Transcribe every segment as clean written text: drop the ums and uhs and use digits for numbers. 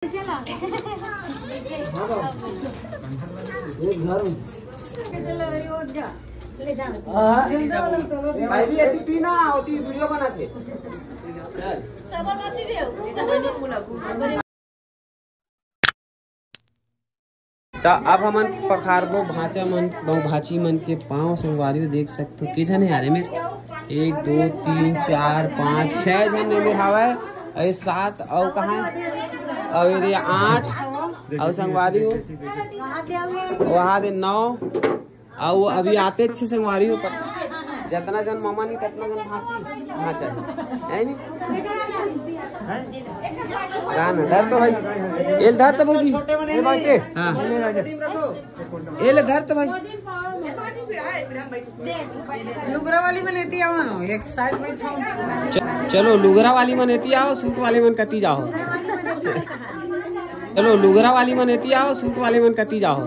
भाई भी ऐसी पीना होती वीडियो बनाते। तो अब हमन पखारबो भाचा मन बहु भाची मन के पाँव संगवारी देख सकते हो। के जन है यार मेरे 1 2 3 4 5 6 जन मेरे हवाए अरे 7 और कहाँ और ये 8 और संगवारी हो वहाँ दे 9 और अभी आते अच्छे संगवारी हो जितना जन मामा नहीं कितना जन भाचा है नहीं गाना धर तो भाई ये धर तो भाई ये बच्चे हाँ ये ले धर तो भाई लुगरा वाली में लेती आओ एक साइड में चलो लुगरा वाली में लेती आओ सूट वाले मन कती जाओ चलो लुगरा वाली में लेती आओ सूट वाले मन कती जाओ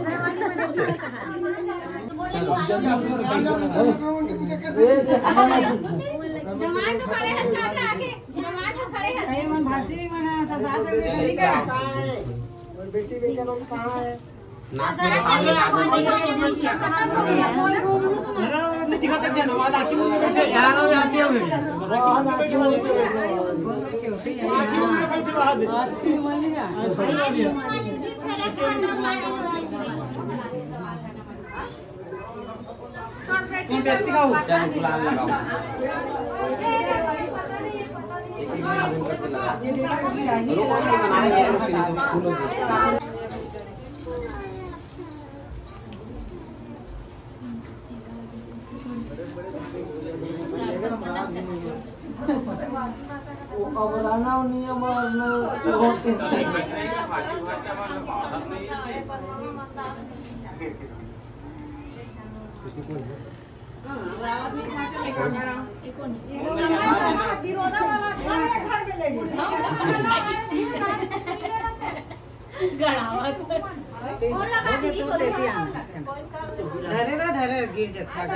धरे गिर जाता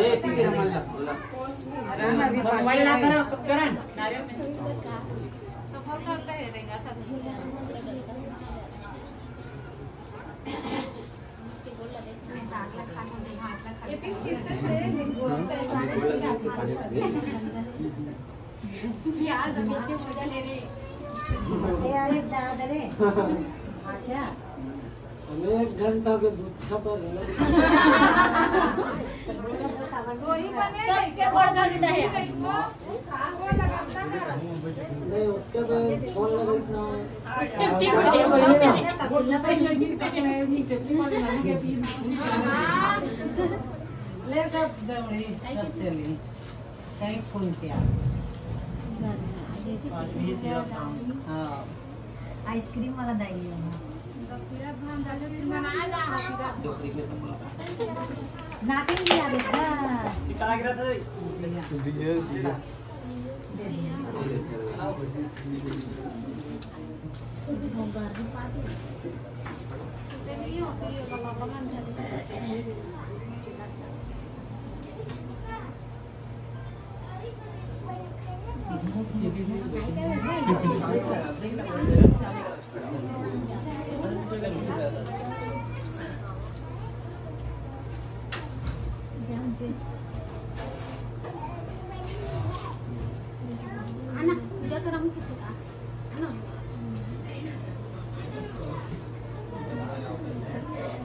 एक घंटा में गुच्छा पर नहीं उसके बाद फोन लगाना ले सब चलिए कहीं फोन किया आइसक्रीम वाला दाइए नाटिंग भी आ देखा निकाल गिरा था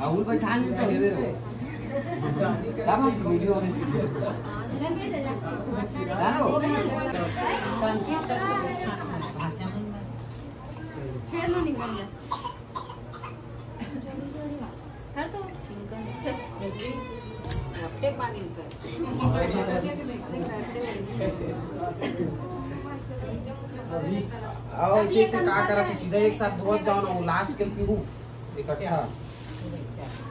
और बैठा लेते हैं मेरे तब हम वीडियो में जानो खेलना नहीं बन गया हर तो अपने पानी का आओ इसे से का करा तो सीधा एक साथ धोत जाओ ना वो लास्ट के पीहू इकट्ठा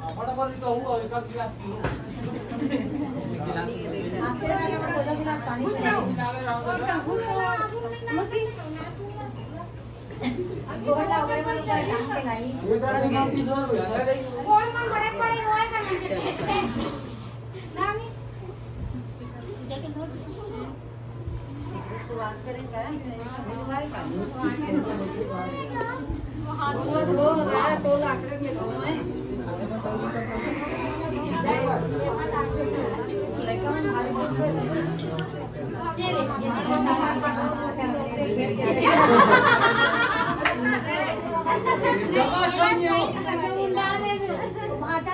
फटाफट तो हुआ एक गिलास पीहू पानी शुरुआत करेंगे तो लाकड़े में धो है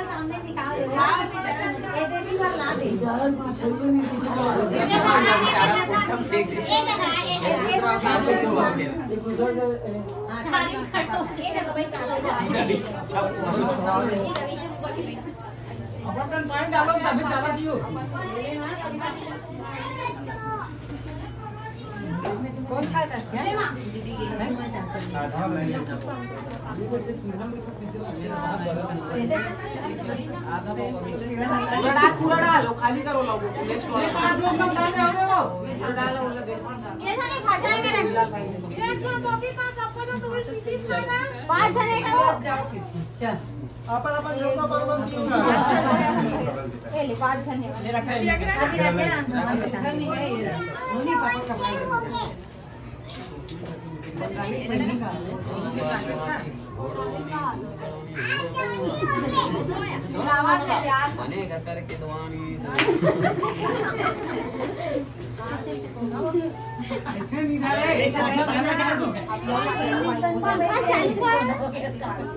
सामने निकाल ला दे कौन छाता है पूरा डालो खाली करो लोगों को नेक्स्ट पाँच जने का वो चल अपन योगा बलवन क्योंगा ले 5 जने ले रखा है नहीं है ये उन्हीं पापा का बनेगा सर के दुआनी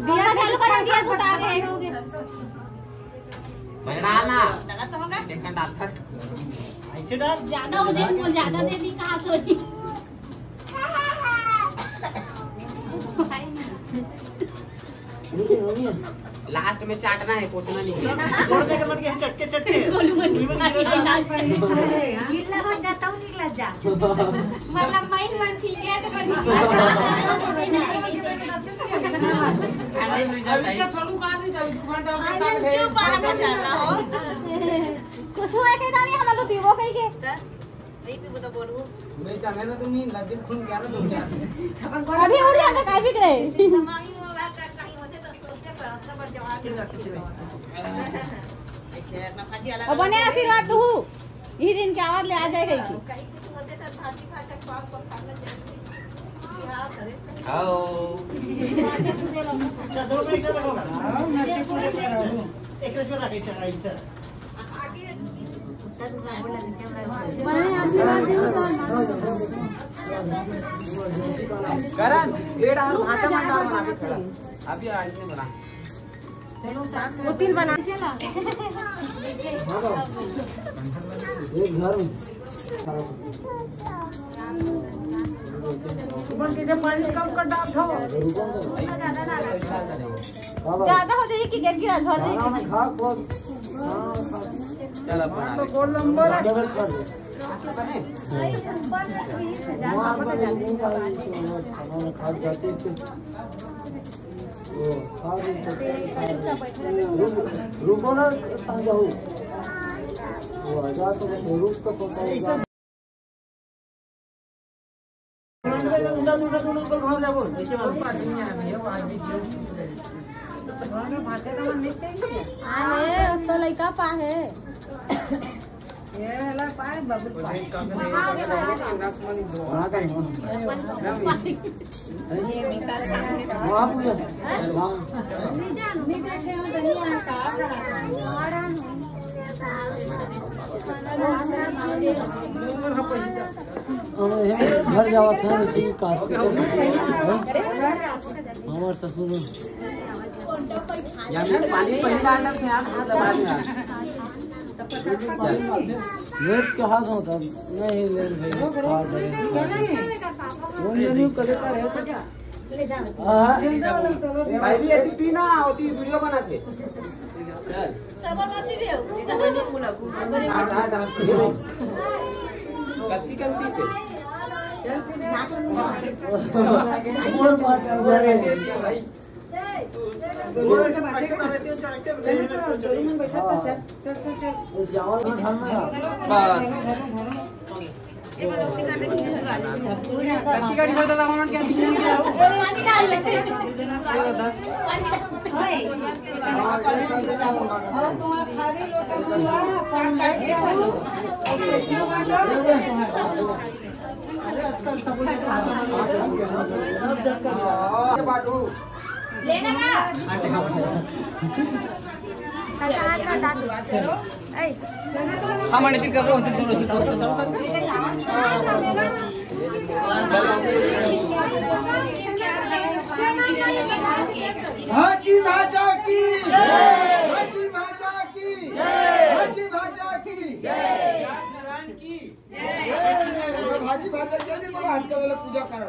बिना चालू कर दिया तो आगे बनाना गलत तो होगा एक घंटा था ऐसे डाल ज्यादा हो जाए वो ज्यादा दे दी कहां सोची लास्ट में चाटना है पोछना नहीं है जोड़ देकर मत के चटके चटके गिरला हो जाता हूं निकल जा मतलब माइंड मन ठीक है तो कर कुछ हुआ के दानी हम लोग पीवो कहीं के नहीं पीवो तो बोलू मैं जाने ना तुम नदी खून गया ना तुम जा अभी उड़ जाता काय बिक रहे दिमागी में बात कहीं होते तो सोचे पड़ता पर जवाब ऐसे अपना फांसी अलग अब बने आशीर्वाद तू ई दिन के आवाज ले आ जाएगा की कहीं कुछ होते तो फांसी फाटक पाक को खाना चाहिए क्या करे आओ अच्छा दो पैसा लगोगा एक रसवा लगा ऐसा ऐसा करण पेड़ और भांचा मंडार बना के खड़ा अभी राइस ने बना वो तिल बना चला एक घर बन के जब पानी कम कर डाल दो ज्यादा हो जाएगी कि गिर गिरा झड़ जाएगी खा खो चल अब बना तो गोल नंबर डबल कर दे बने वहां पर खा जाते थे वो खा रुको ना जाओ वो आजाद तो रुक का पहुंचाएगा भाग जाओ नीचे भाते तो नहीं चाहिए आहे तो लइका पा है ये हला पाए बाबू पाए घर जावा था हमारे ससुर पानी पहले डालना थे आप दबा देना लेट के हाथ होता नहीं लेट नहीं कदे का है तो क्या भाई भी ऐसी पीना होती वीडियो बनाते चल कत्ती कंपी से और बात कर रहे हैं बाटू लेना का हम निकल कर हाजी भाजा की हाजी भाजा की हाजी भाजा की भाजी भाजा जल्दी बोला हाथ वाला पूजा करो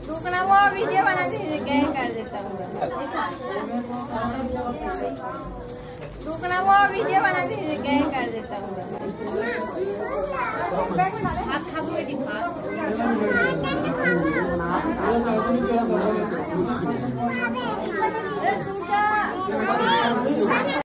रुकना वो वीडियो बनाते गए कर देता हूँ रुकना वो वीडियो बनाते गए कर देता हूँ हाथ खा बेटी खा